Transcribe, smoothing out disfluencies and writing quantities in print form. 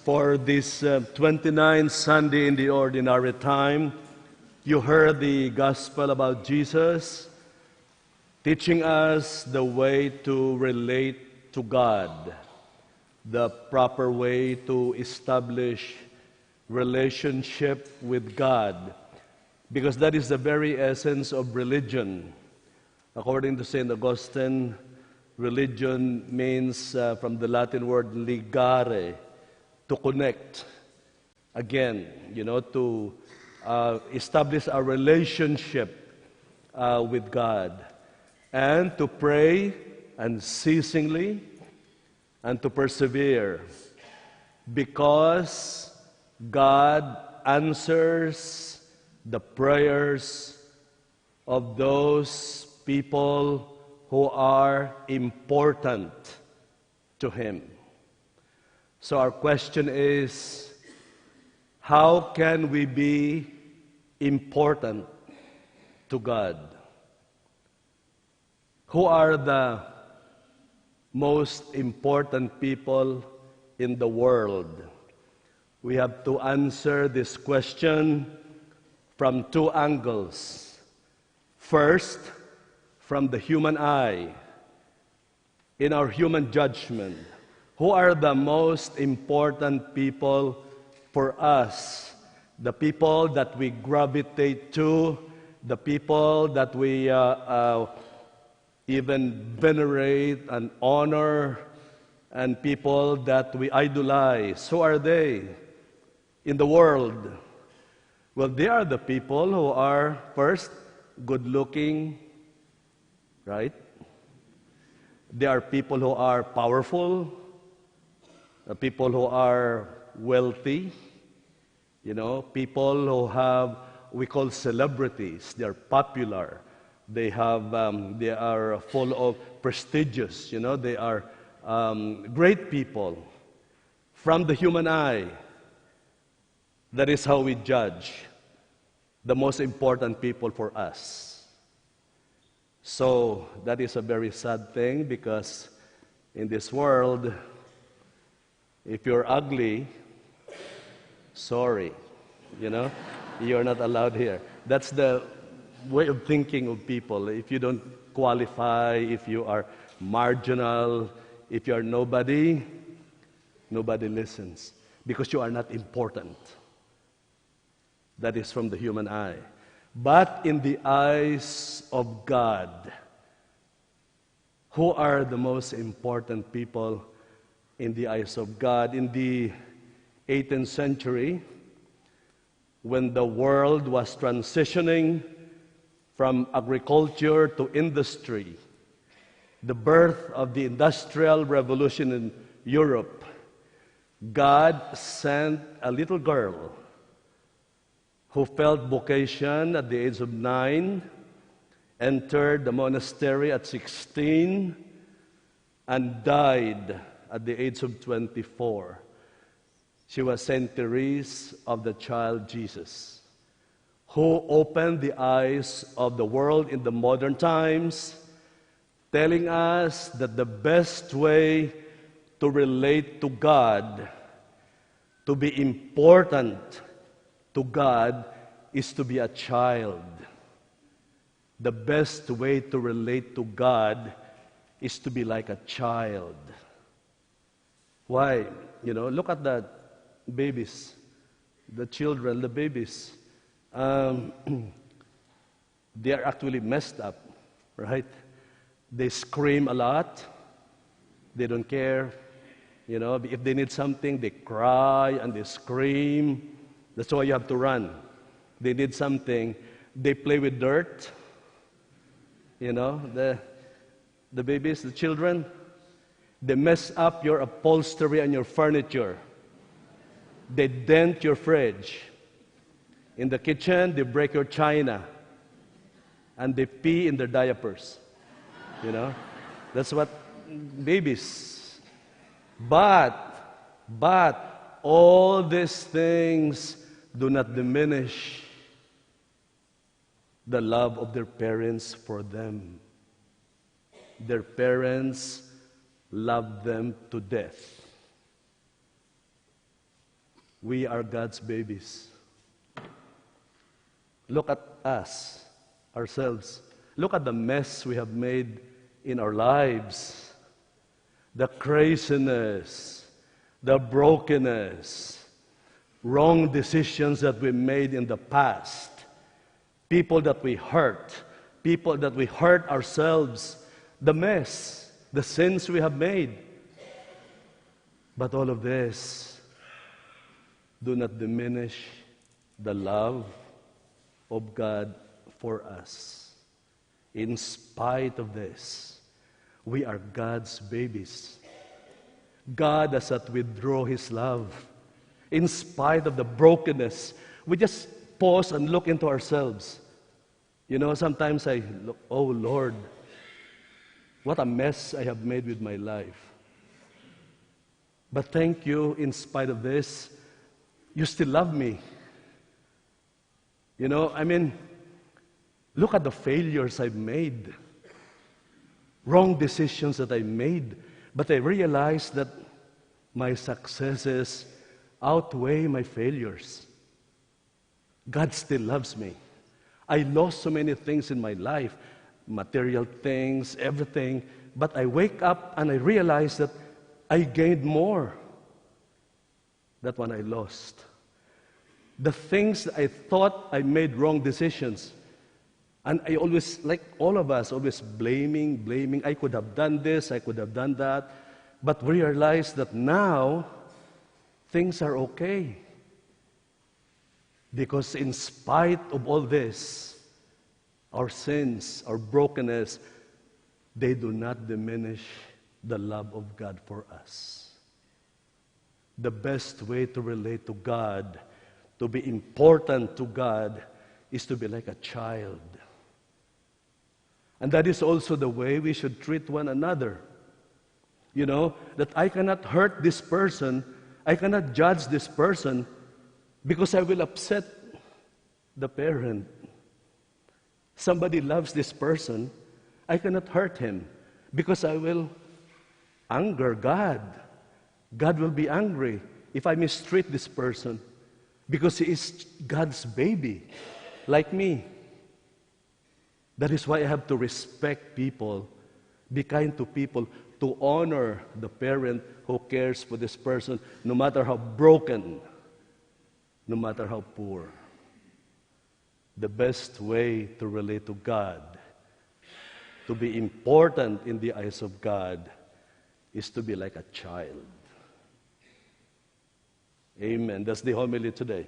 for this 29th Sunday in the Ordinary Time. You heard the gospel about Jesus teaching us the way to relate to God, the proper way to establish relationship with God, because that is the very essence of religion. According to St. Augustine, religion means from the Latin word ligare, to connect. Again, to establish a relationship with God, and to pray unceasingly and to persevere, because God answers the prayers of those people who are important to Him. So our question is, how can we be important to God? Who are the most important people in the world? We have to answer this question from two angles. First, from the human eye, in our human judgment. Who are the most important people for us? The people that we gravitate to, the people that we even venerate and honor, and people that we idolize. Who are they in the world? Well, they are the people who are, first, good-looking, right? They are people who are powerful, people who are wealthy, people who have, we call celebrities. They're popular. They are full of prestigious. They are great people. From the human eye, that is how we judge the most important people for us. So that is a very sad thing, because in this world, if you're ugly, sorry, you're not allowed here. That's the way of thinking of people. If you don't qualify, if you are marginal, if you are nobody, nobody listens, because you are not important. That is from the human eye. But in the eyes of God, who are the most important people in the eyes of God? In the 18th century, when the world was transitioning from agriculture to industry, the birth of the Industrial Revolution in Europe, God sent a little girl who felt vocation at the age of 9, entered the monastery at 16, and died at the age of 24. She was Saint Therese of the Child Jesus, who opened the eyes of the world in the modern times, telling us that the best way to relate to God, to be important to God, is to be a child. The best way to relate to God is to be like a child. Why? Look at the babies, the children, the babies. They are actually messed up, right? They scream a lot. They don't care. If they need something, they cry and they scream. That's why you have to run. They need something. They play with dirt. The babies, the children, they mess up your upholstery and your furniture. They dent your fridge. In the kitchen, they break your china. And they pee in their diapers. That's what babies. But all these things do not diminish the love of their parents for them. Their parents love them to death. We are God's babies. Look at us, ourselves. Look at the mess we have made in our lives. The craziness, the brokenness, wrong decisions that we made in the past, people that we hurt ourselves, the mess, the sins we have made. But all of this do not diminish the love of God for us. In spite of this, we are God's babies. God does not withdraw His love. In spite of the brokenness, we just pause and look into ourselves. You know, sometimes I look, oh Lord, what a mess I have made with my life. But thank you, in spite of this, you still love me. You know, I mean, look at the failures I've made, wrong decisions that I made, but I realized that my successes outweigh my failures. God still loves me. I lost so many things in my life, material things, everything, but I wake up and I realize that I gained more than what I lost. The things I thought I made wrong decisions, and I always, like all of us, always blaming, I could have done this, I could have done that, but realize that now things are okay. Because in spite of all this, our sins, our brokenness, they do not diminish the love of God for us. The best way to relate to God, to be important to God, is to be like a child. And that is also the way we should treat one another. You know, that I cannot hurt this person, I cannot judge this person, because I will upset the parent. Somebody loves this person, I cannot hurt him, because I will anger God. God will be angry if I mistreat this person, because he is God's baby, like me. That is why I have to respect people, be kind to people, to honor the parent who cares for this person, no matter how broken, no matter how poor. The best way to relate to God, to be important in the eyes of God, is to be like a child. Amen. That's the homily today.